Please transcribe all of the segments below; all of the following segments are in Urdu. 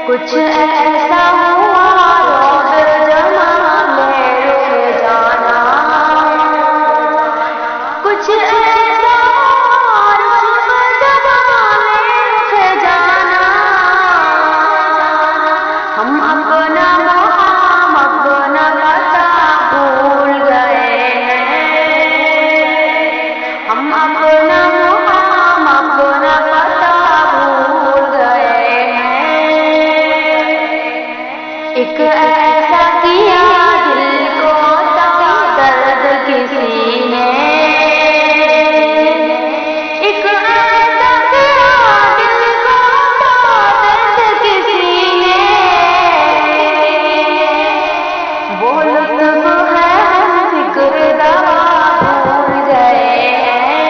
کچھ ایسا ہوا روز جہاں میں رک جانا، کچھ ایسا ہوا روز جہاں میں رک جانا، ہم اپنا مقام اپنا پتہ بھول گئے ہیں، ہم اپنا مقام اپنا پتہ بھول گئے ہیں، ایک ایسا کیا دل کو عطا درد کسی نے، ایک ایسا کیا دل کو عطا درد کسی نے، وہ لطف ہے ہم فکر دوا بھول گئے ہیں،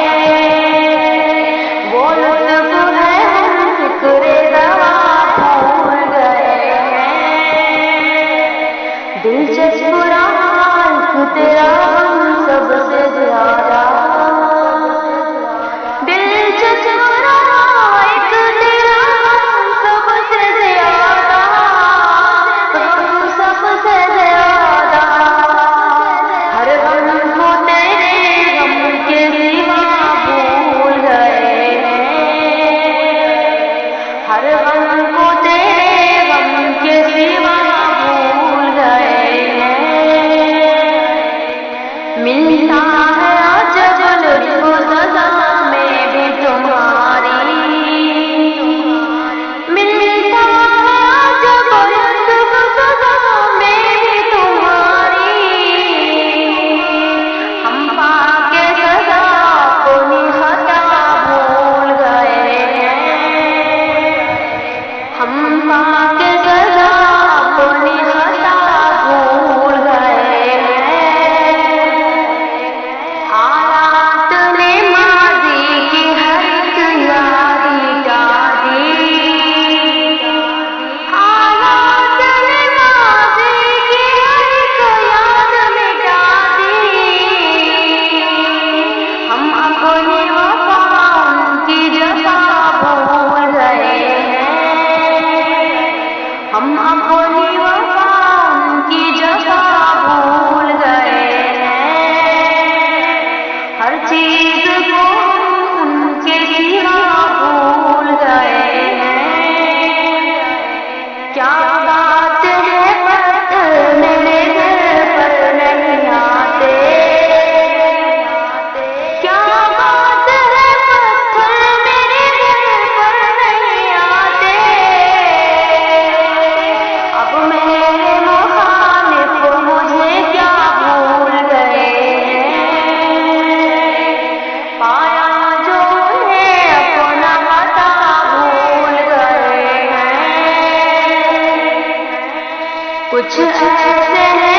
وہ لطف ہے ہم فکر دوا بھول گئے ہیں، دلچسپ رہا ایک تیرا غم سب سے زیادہ، دلچسپ رہا ایک تیرا غم سب سے زیادہ، غم سب سے زیادہ، ہر غم کو تیرے غم کے سوا بھول گئے ہیں، ہر غم کو تیرے غم کے سوا بھول گئے ہیں، ملتا ہے عجب لطف سزا میں بھی تمہاری، ملتا ہے عجب لطف سزا میں بھی تمہاری، ہم پا کے سزا اپنی خطا بھول گئے ہیں، ہم پا کے سزا اپنی خطا بھول گئے ہیں، حالات نے ماضی کی ہر ایک یاد مٹا دی، حالات نے ماضی کی ہر ایک یاد مٹا دی، ہم اپنی وفا ان کی جفا بھول گئے ہیں، ہم اپنی وفا ان کی جفا بھول گئے ہیں، ہر چیز کو ان کے سوا بھول گئے ہیں، کیا بات ہے پتھر میرے گھر پر نہیں آتے، کیا بات ہے پتھر میرے گھر پر نہیں آتے، اب میرے مخالف مجھے کیا بھول گئے ہیں، پایا جو انہیں اپنا پتہ بھول گئے ہیں، کچھ ایسے ہیں